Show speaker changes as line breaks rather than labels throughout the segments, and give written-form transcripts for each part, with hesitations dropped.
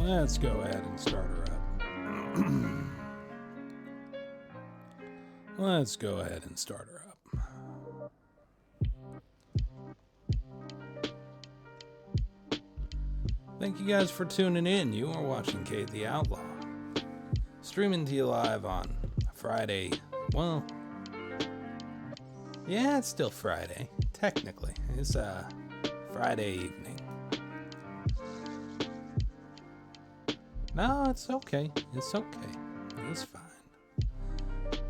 Let's go ahead and start her up. Let's go ahead and start her up. Thank you guys for tuning in. You are watching Cade the Outlaw. Streaming to you live on Friday. Well, yeah, it's still Friday. Technically. It's Friday evening. No, it's okay. It's okay. It's fine.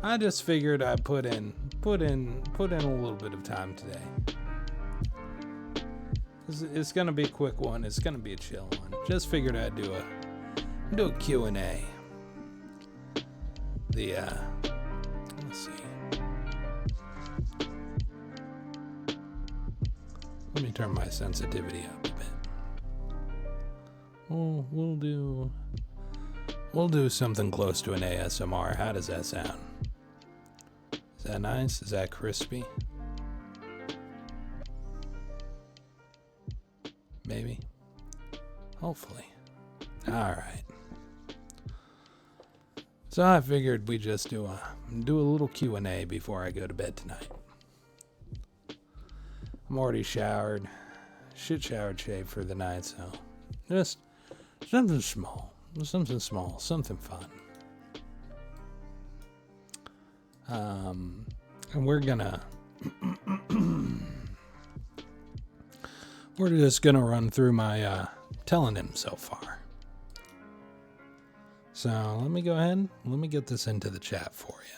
I just figured I'd put in a little bit of time today. It's gonna be a quick one. It's gonna be a chill one. Just figured I'd do a Q&A. Let's see. Let me turn my sensitivity up a bit. We'll do something close to an ASMR. How does that sound? Is that nice? Is that crispy? Maybe. Hopefully. Alright. So I figured we'd just do a little Q&A before I go to bed tonight. I'm already showered. Showered, shaved for the night, so just something small. Something fun. And we're just gonna run through my telling him so far. So let me go ahead. Let me get this into the chat for you.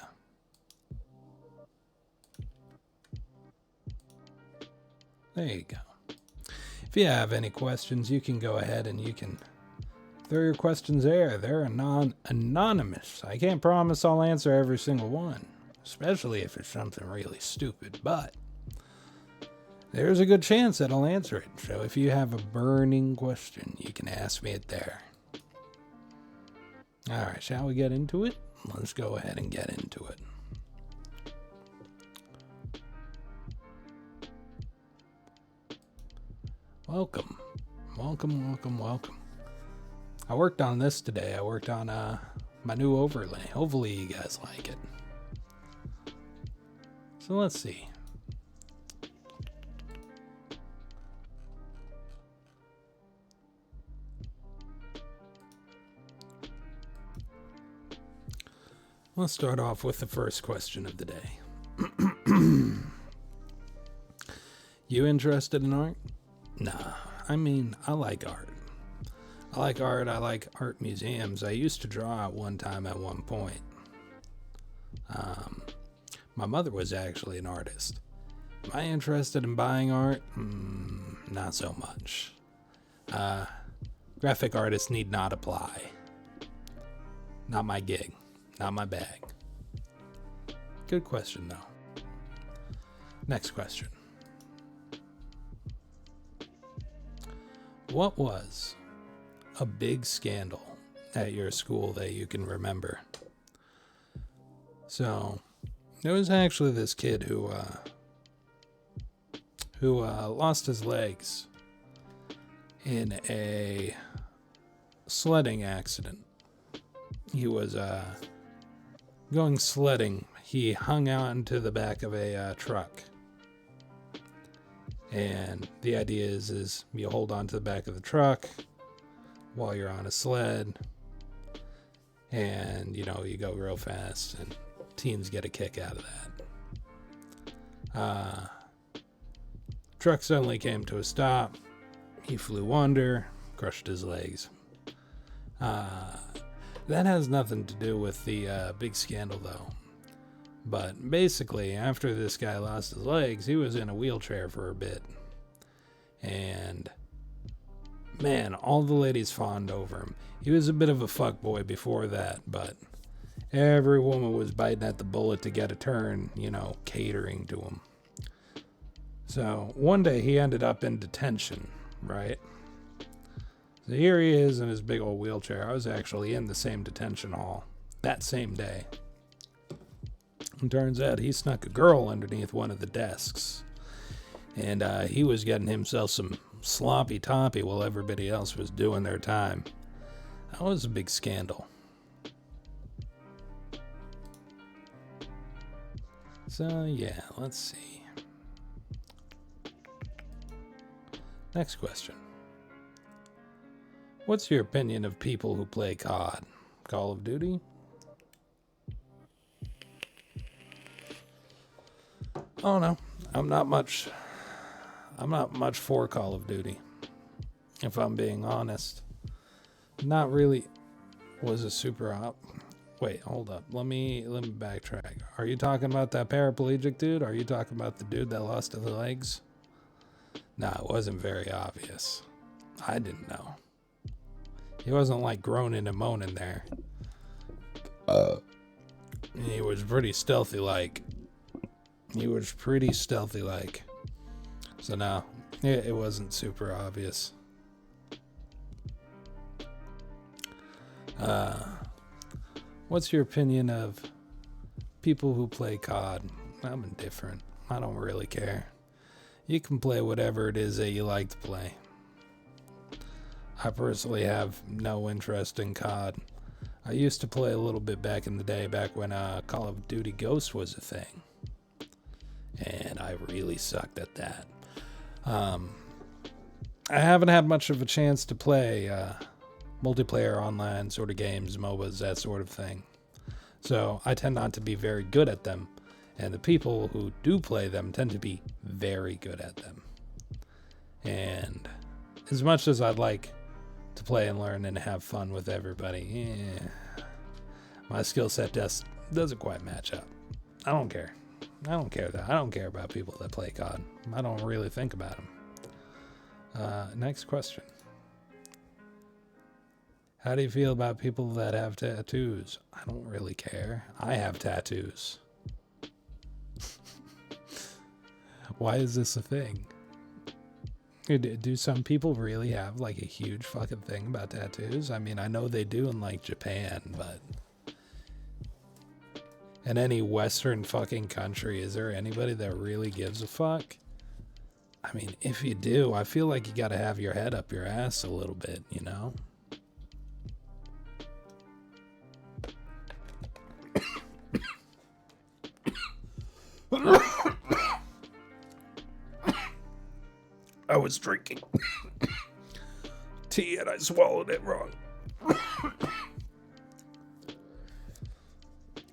There you go. If you have any questions, you can go ahead and you can throw your questions there. They're anonymous. I can't promise I'll answer every single one, especially if it's something really stupid, but there's a good chance that I'll answer it. So if you have a burning question, you can ask me it there. All right, shall we get into it? Let's go ahead and get into it. Welcome. I worked on this today. I worked on my new overlay. Hopefully you guys like it. So let's see. Let's start off with the first question of the day. You interested in art? Nah, I mean, I like art. I like art museums. I used to draw at one time at one point. My mother was actually an artist. Am I interested in buying art? Not so much. Graphic artists need not apply. Not my gig. Not my bag. Good question, though. Next question. What was a big scandal at your school that you can remember? So, there was actually this kid who lost his legs in a sledding accident. He was going sledding. He hung out into the back of a truck. And the idea is you hold on to the back of the truck while you're on a sled. And, you go real fast. And teens get a kick out of that. Truck suddenly came to a stop. He flew under, crushed his legs. That has nothing to do with the big scandal, though. But basically, after this guy lost his legs, he was in a wheelchair for a bit. And, man, all the ladies fawned over him. He was a bit of a fuckboy before that, but every woman was biting at the bullet to get a turn, catering to him. So, one day he ended up in detention, right? So here he is in his big old wheelchair. I was actually in the same detention hall that same day. And turns out he snuck a girl underneath one of the desks. And he was getting himself some sloppy toppy while everybody else was doing their time. That was a big scandal. So, yeah, let's see. Next question. What's your opinion of people who play COD? Call of Duty? Oh no, I'm not much for Call of Duty. If I'm being honest. Not really. Was a super op. Wait, hold up. Let me backtrack. Are you talking about that paraplegic dude? Are you talking about the dude that lost his legs? Nah, it wasn't very obvious. I didn't know. He wasn't like groaning and moaning there. He was pretty stealthy like. So no, it wasn't super obvious. What's your opinion of people who play COD? I'm indifferent. I don't really care. You can play whatever it is that you like to play. I personally have no interest in COD. I used to play a little bit back in the day, back when Call of Duty Ghost was a thing. And I really sucked at that. I haven't had much of a chance to play multiplayer online sort of games, MOBAs, that sort of thing. So I tend not to be very good at them. And the people who do play them tend to be very good at them. And as much as I'd like to play and learn and have fun with everybody, my skill set doesn't quite match up. I don't care. I don't care about people that play COD. I don't really think about them. Next question. How do you feel about people that have tattoos? I don't really care. I have tattoos. Why is this a thing? Do some people really have like a huge fucking thing about tattoos? I mean, I know they do in like Japan, but in any Western fucking country, is there anybody that really gives a fuck? I mean, if you do, I feel like you gotta have your head up your ass a little bit, you know? I was drinking tea and I swallowed it wrong.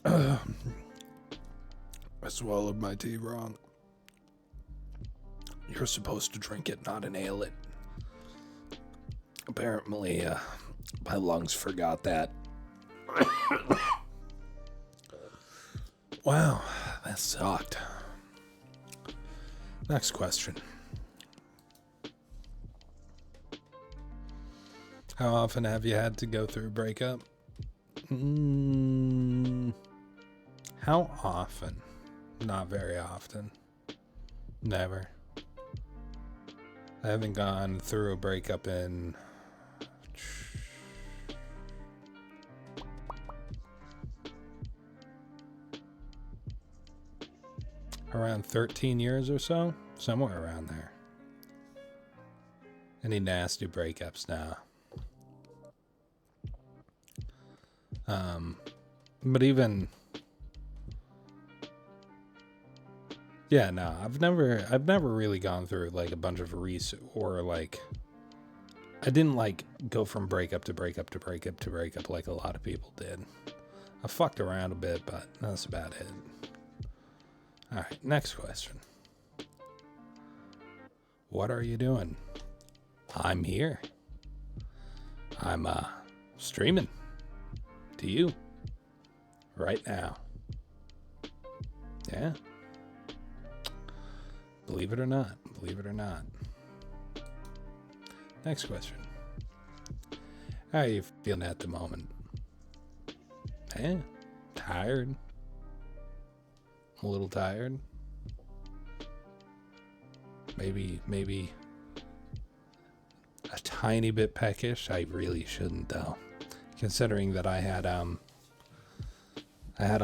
I swallowed my tea wrong. You're supposed to drink it, not inhale it. Apparently, my lungs forgot that. Wow, that sucked. Next question. How often have you had to go through a breakup? How often? Not very often. Never. I haven't gone through a breakup in around 13 years or so. Somewhere around there. Any nasty breakups now. But even, yeah, no, I've never really gone through like a bunch of or like, I didn't like go from breakup to breakup to breakup to breakup like a lot of people did. I fucked around a bit, but that's about it. All right, next question. What are you doing? I'm here. I'm streaming to you right now. Yeah. Believe it or not. Next question. How are you feeling at the moment? Tired. A little tired. Maybe a tiny bit peckish. I really shouldn't though, considering that I had a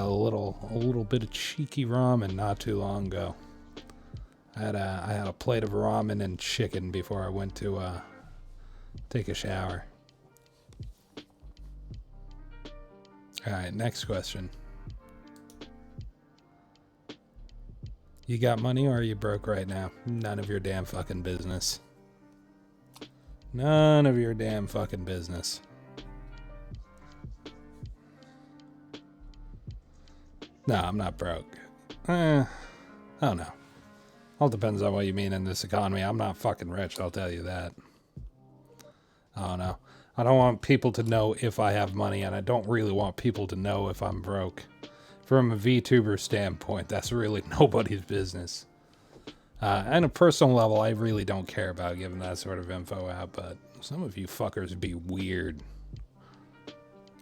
little bit of cheeky ramen not too long ago. I had a plate of ramen and chicken before I went to take a shower. Alright, next question. You got money or are you broke right now? None of your damn fucking business. None of your damn fucking business. No, I'm not broke. I don't know. All depends on what you mean in this economy. I'm not fucking rich, I'll tell you that. I don't know. I don't want people to know if I have money, and I don't really want people to know if I'm broke. From a VTuber standpoint, that's really nobody's business. On a personal level, I really don't care about giving that sort of info out, but some of you fuckers be weird.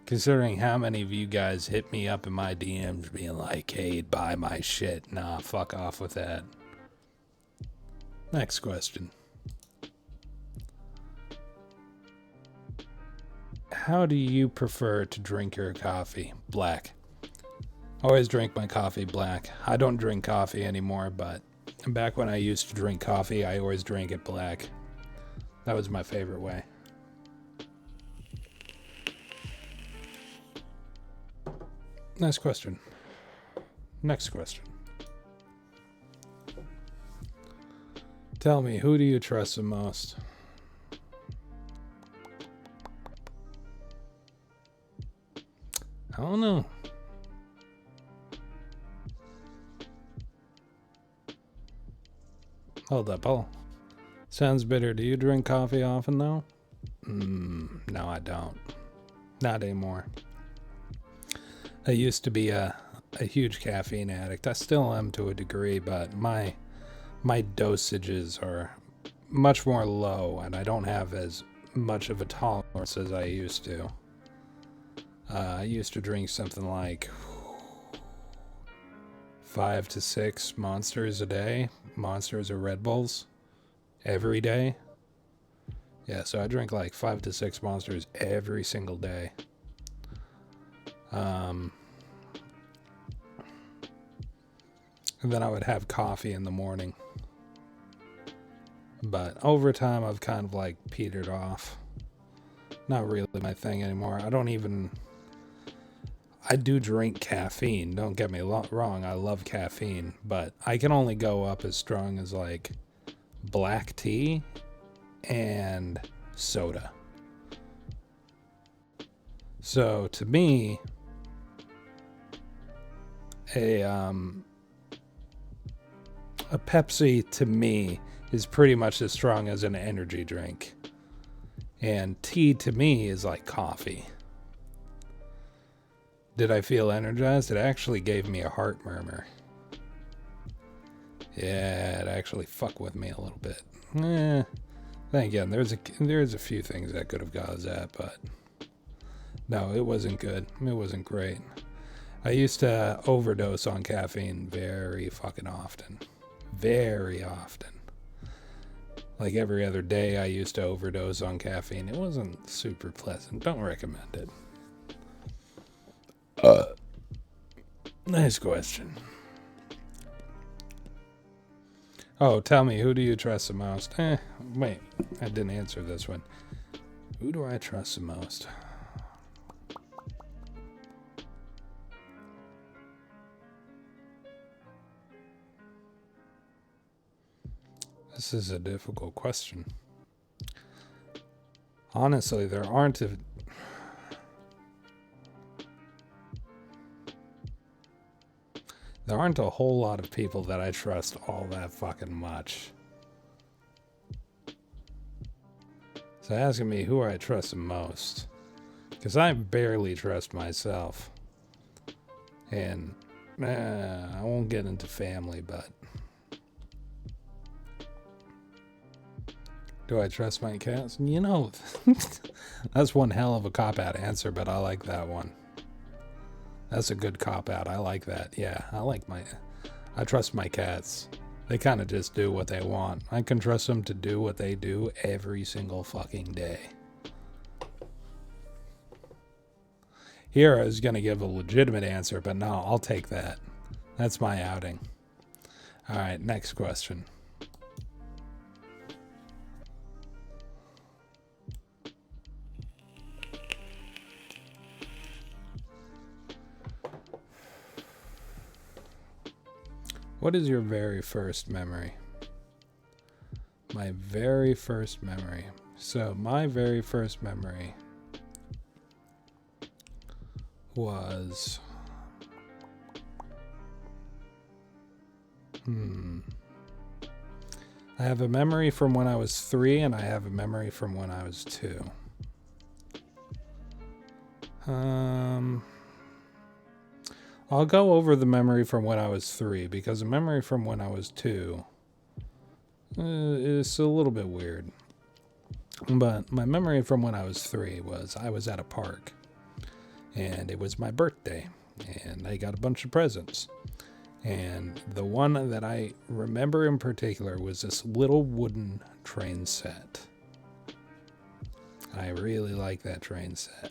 Considering how many of you guys hit me up in my DMs being like, Cade, buy my shit. Nah, fuck off with that. Next question. How do you prefer to drink your coffee? Black. Always drink my coffee black. I don't drink coffee anymore, but back when I used to drink coffee, I always drank it black. That was my favorite way. Next question. Next question. Tell me, who do you trust the most? I don't know. Hold up, Paul. Sounds bitter. Do you drink coffee often, though? No, I don't. Not anymore. I used to be a huge caffeine addict. I still am to a degree, but my dosages are much more low, and I don't have as much of a tolerance as I used to. I used to drink something like 5 to 6 Monsters a day. Monsters or Red Bulls every day. Yeah, so I drink like 5 to 6 Monsters every single day. And then I would have coffee in the morning. But over time, I've kind of like petered off. Not really my thing anymore. I do drink caffeine. Don't get me wrong. I love caffeine. But I can only go up as strong as like black tea and soda. So to me, a Pepsi to me is pretty much as strong as an energy drink. And tea to me is like coffee. Did I feel energized? It actually gave me a heart murmur. Yeah, it actually fucked with me a little bit. Then again, there's a few things that could have caused that, but no, it wasn't good. It wasn't great. I used to overdose on caffeine very fucking often. Very often. Like every other day, I used to overdose on caffeine. It wasn't super pleasant. Don't recommend it. Nice question. Oh, tell me, who do you trust the most? Wait, I didn't answer this one. Who do I trust the most? This is a difficult question. Honestly, there aren't a whole lot of people that I trust all that fucking much. So asking me who I trust the most, because I barely trust myself. And I won't get into family, but do I trust my cats? You know, that's one hell of a cop-out answer, but I like that one. That's a good cop-out. I like that. Yeah, I trust my cats. They kind of just do what they want. I can trust them to do what they do every single fucking day. Here I was going to give a legitimate answer, but no, I'll take that. That's my outing. All right, next question. What is your very first memory? My very first memory. So my very first memory was... I have a memory from when I was 3, and I have a memory from when I was 2. I'll go over the memory from when I was 3, because the memory from when I was 2 is a little bit weird. But my memory from when I was 3 was I was at a park, and it was my birthday, and I got a bunch of presents. And the one that I remember in particular was this little wooden train set. I really like that train set.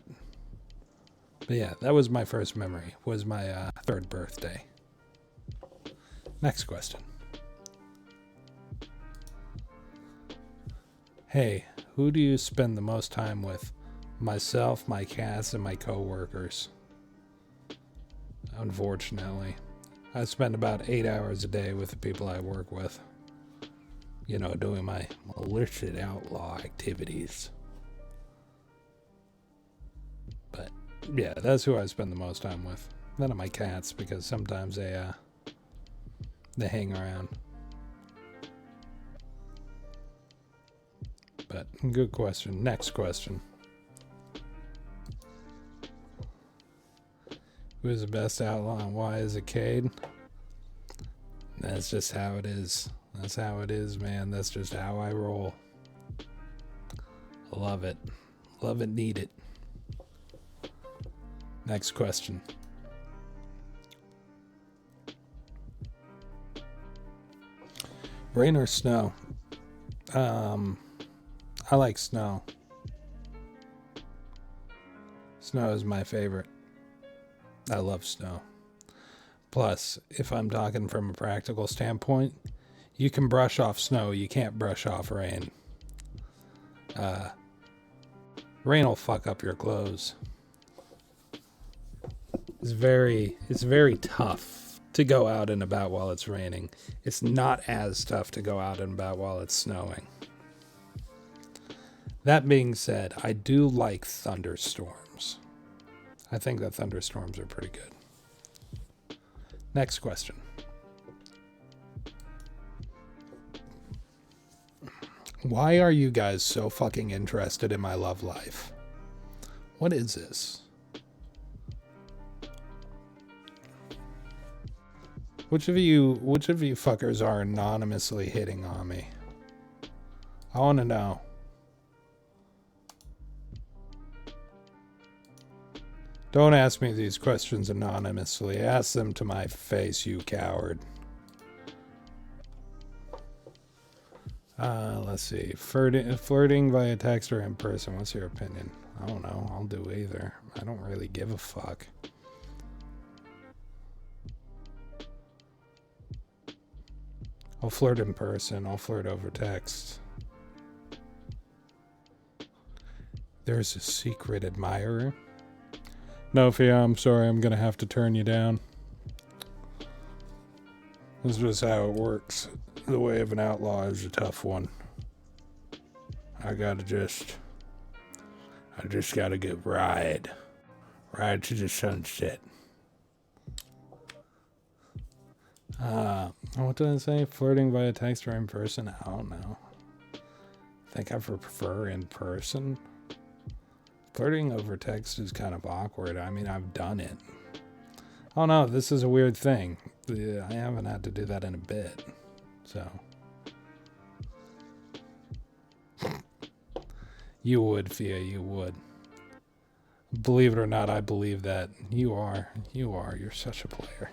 But yeah, that was my first memory, was my 3rd birthday. Next question. Hey, who do you spend the most time with? Myself, my cats, and my coworkers. Unfortunately. I spend about 8 hours a day with the people I work with. You know, doing my illicit outlaw activities. But, yeah, that's who I spend the most time with. None of my cats, because sometimes they hang around. But, good question. Next question. Who's the best outlaw and why is it Cade? That's just how it is. That's how it is, man. That's just how I roll. Love it. Love it, need it. Next question. Rain or snow? I like snow. Snow is my favorite. I love snow. Plus, if I'm talking from a practical standpoint, you can brush off snow, you can't brush off rain. Rain will fuck up your clothes. It's very tough to go out and about while it's raining. It's not as tough to go out and about while it's snowing. That being said, I do like thunderstorms. I think that thunderstorms are pretty good. Next question. Why are you guys so fucking interested in my love life? What is this? Which of you fuckers are anonymously hitting on me? I want to know. Don't ask me these questions anonymously. Ask them to my face, you coward. Let's see. Flirting via text or in person. What's your opinion? I don't know. I'll do either. I don't really give a fuck. I'll flirt in person. I'll flirt over text. There's a secret admirer. No, Fia, I'm sorry. I'm going to have to turn you down. This is just how it works. The way of an outlaw is a tough one. I just gotta get ride to the sunset. What did I say? Flirting via text or in person? I don't know. I think I prefer in person. Flirting over text is kind of awkward. I mean, I've done it. Oh no, this is a weird thing. I haven't had to do that in a bit. So. You would, Fia, you would. Believe it or not, I believe that. You are. You're such a player.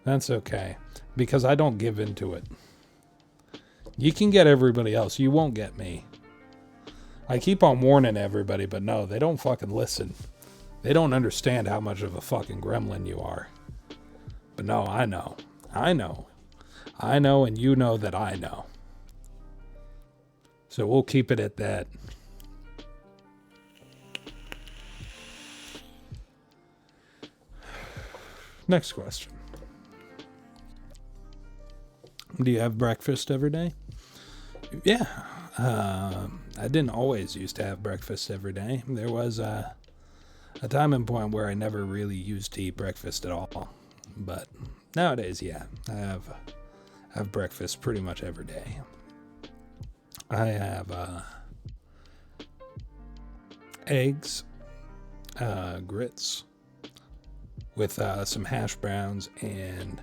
That's okay. Because I don't give into it. You can get everybody else. You won't get me. I keep on warning everybody, but no, they don't fucking listen. They don't understand how much of a fucking gremlin you are. But no, I know. I know, and you know that I know. So we'll keep it at that. Next question. Do you have breakfast every day? Yeah. I didn't always used to have breakfast every day. There was a time and point where I never really used to eat breakfast at all. But nowadays, yeah, I have breakfast pretty much every day. I have eggs, grits with some hash browns and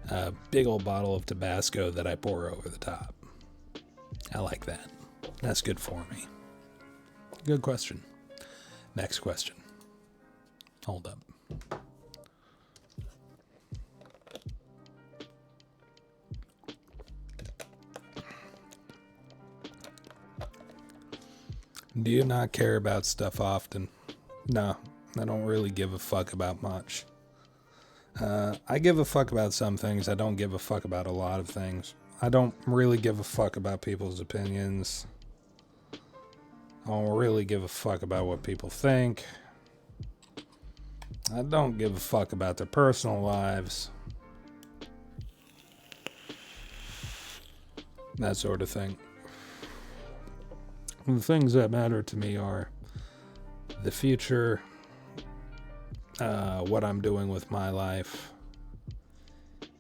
a big old bottle of Tabasco that I pour over the top. I like that. That's good for me. Good question. Next question. Hold up. Do you not care about stuff often? No, I don't really give a fuck about much. I give a fuck about some things. I don't give a fuck about a lot of things. I don't really give a fuck about people's opinions. I don't really give a fuck about what people think. I don't give a fuck about their personal lives. That sort of thing. The things that matter to me are the future, what I'm doing with my life,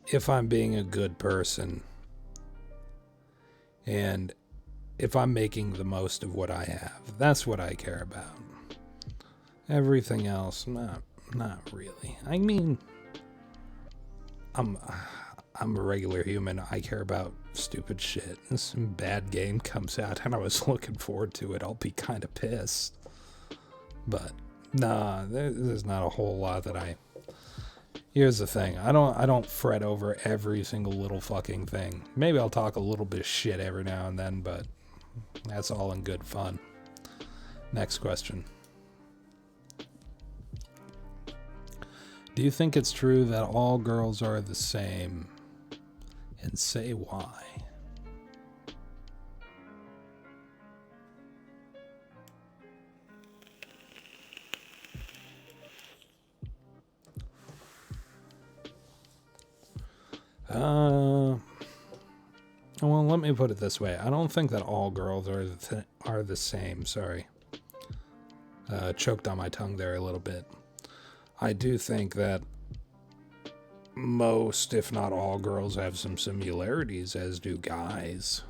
if I'm being a good person, and if I'm making the most of what I have. That's what I care about. Everything else, not really. I mean, I'm a regular human. I care about stupid shit. If some bad game comes out and I was looking forward to it, I'll be kind of pissed. But nah, there's not a whole lot that I... Here's the thing. I don't fret over every single little fucking thing. Maybe I'll talk a little bit of shit every now and then, but that's all in good fun. Next question. Do you think it's true that all girls are the same? And say why. Well, let me put it this way. I don't think that all girls are the same. Sorry. Choked on my tongue there a little bit. I do think that most, if not all, girls have some similarities, as do guys.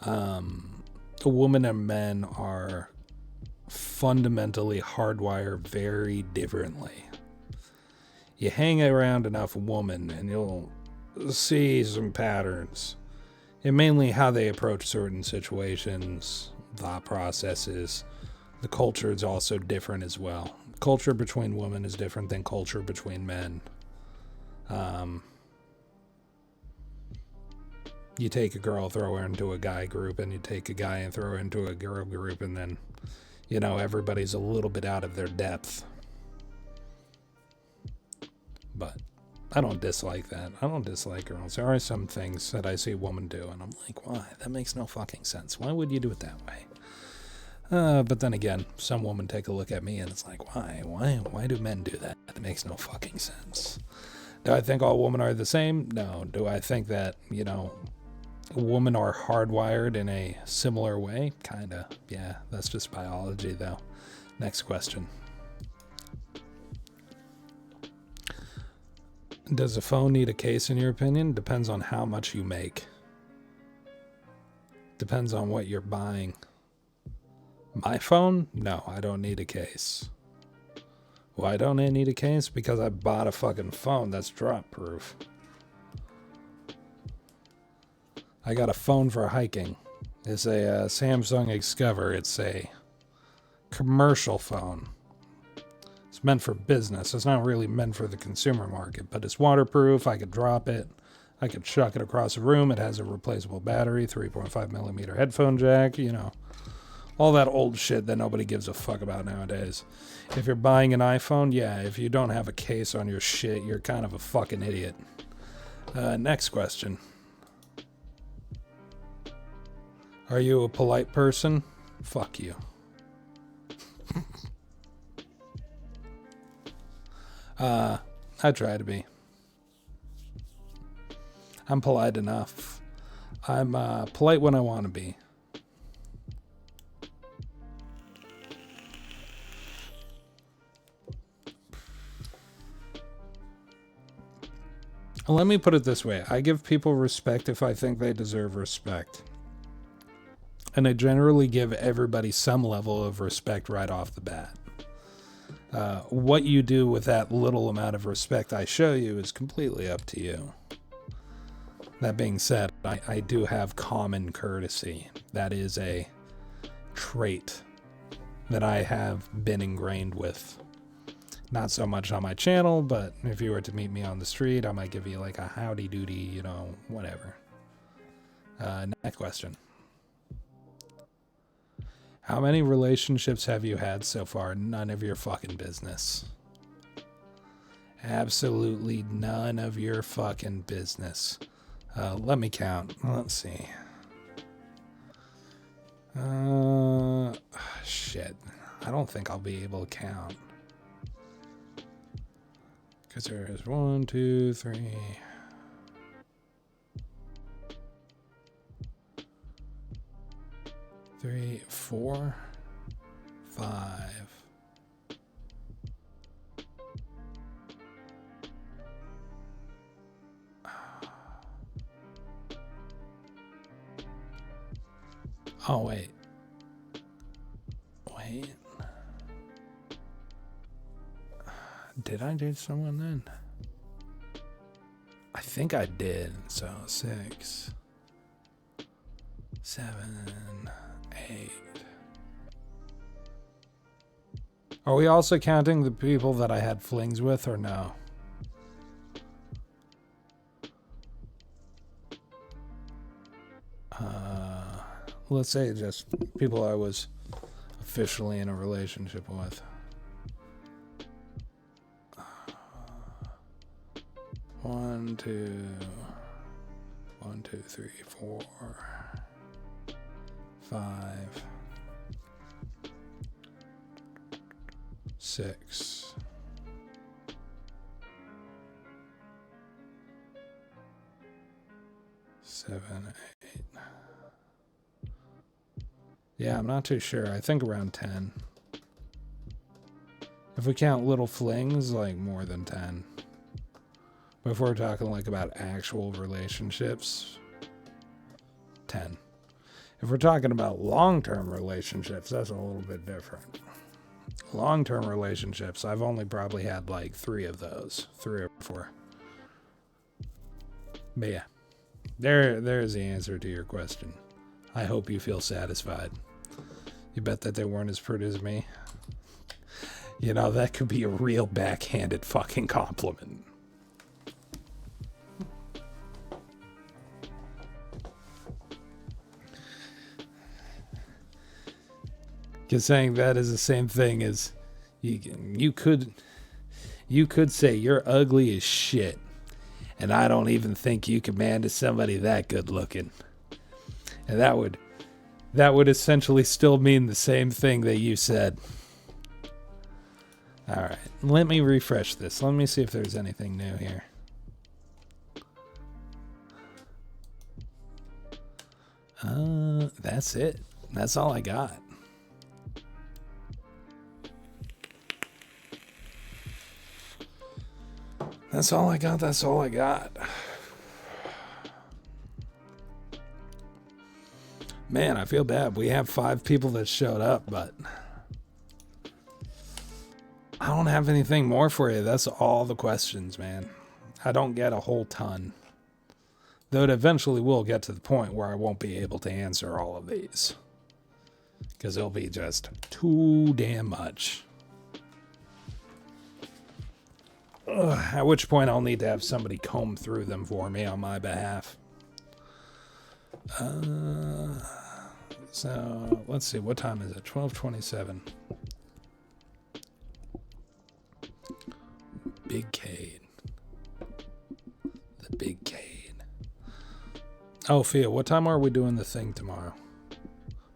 Women and men are fundamentally hardwired very differently. You hang around enough women and you'll see some patterns. And mainly how they approach certain situations, thought processes. The culture is also different as well. Culture between women is different than culture between men. You take a girl, throw her into a guy group, and you take a guy and throw her into a girl group, and then, everybody's a little bit out of their depth. But I don't dislike that. I don't dislike girls. There are some things that I see a woman do, and I'm like, why? That makes no fucking sense. Why would you do it that way? But then again, some women take a look at me, and it's like, why? Why do men do that? That makes no fucking sense. Do I think all women are the same? No. Do I think that, women are hardwired in a similar way? Kinda. Yeah, that's just biology, though. Next question. Does a phone need a case, in your opinion? Depends on how much you make. Depends on what you're buying. My phone? No, I don't need a case. Why don't I need a case? Because I bought a fucking phone that's drop proof. I got a phone for hiking. It's a Samsung Discover. It's a commercial phone. It's meant for business. It's not really meant for the consumer market, but it's waterproof. I could drop it. I could chuck it across a room. It has a replaceable battery, 3.5 millimeter headphone jack, all that old shit that nobody gives a fuck about nowadays. If you're buying an iPhone, yeah, if you don't have a case on your shit, you're kind of a fucking idiot. Next question. Are you a polite person? Fuck you. I try to be. I'm polite enough. I'm polite when I want to be. Let me put it this way. I give people respect if I think they deserve respect. And I generally give everybody some level of respect right off the bat. What you do with that little amount of respect I show you is completely up to you. That being said, I do have common courtesy. That is a trait that I have been ingrained with. Not so much on my channel, but if you were to meet me on the street, I might give you like a howdy doody, you know, whatever. Next question. How many relationships have you had so far? None of your fucking business. Absolutely none of your fucking business. Let me count. Let's see. Shit. I don't think I'll be able to count. Because there's 1, 2, 3. 3, 4, 5. Oh, wait. Wait. Did I date someone then? I think I did. So 6, 7, 8. Are we also counting the people that I had flings with or no? Let's say just people I was officially in a relationship with. 1, 2, 1, 2, 3, 4, 5, 6. 7, 8. Yeah, I'm not too sure. I think around 10. If we count little flings, like more than 10. But if we're talking like about actual relationships, 10. If we're talking about long-term relationships, that's a little bit different. Long-term relationships, I've only probably had like 3 of those. 3 or 4. But yeah, there's the answer to your question. I hope you feel satisfied. You bet that they weren't as pretty as me? You know, that could be a real backhanded fucking compliment. Because saying that is the same thing as you could say you're ugly as shit, and I don't even think you can man to somebody that good looking, and that would essentially still mean the same thing that you said. All right, let me refresh this. Let me see if there's anything new here. That's it. That's all I got. That's all I got. That's all I got. Man, I feel bad. We have 5 people that showed up, but I don't have anything more for you. That's all the questions, man. I don't get a whole ton. Though it eventually will get to the point where I won't be able to answer all of these. Because it'll be just too damn much. At which point I'll need to have somebody comb through them for me on my behalf. So let's see, what time is it? 12:27. Big Cade. The Big Cade. Oh, Fia, what time are we doing the thing tomorrow?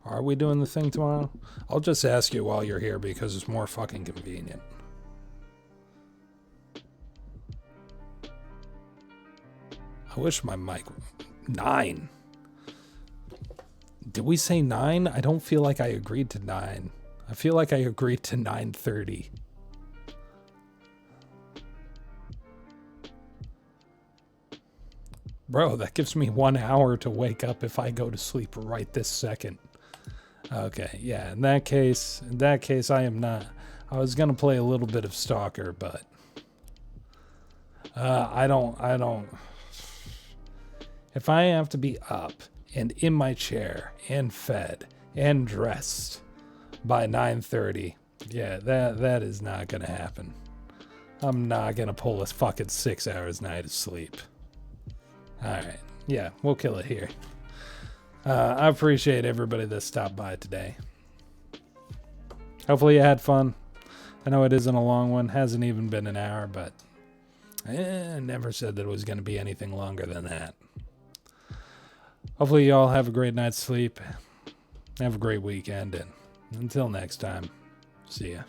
Are we doing the thing tomorrow? I'll just ask you while you're here because it's more fucking convenient. I wish my mic... 9. Did we say 9? I don't feel like I agreed to 9. I feel like I agreed to 9:30. Bro, that gives me 1 hour to wake up if I go to sleep right this second. Okay, yeah, in that case, I am not. I was gonna play a little bit of Stalker, but I don't. If I have to be up and in my chair and fed and dressed by 9:30, yeah, that is not gonna happen. I'm not gonna pull a fucking 6 hours night of sleep. Alright, yeah, we'll kill it here. I appreciate everybody that stopped by today. Hopefully you had fun. I know it isn't a long one, hasn't even been an hour, but I never said that it was going to be anything longer than that. Hopefully you all have a great night's sleep. Have a great weekend, and until next time, see ya.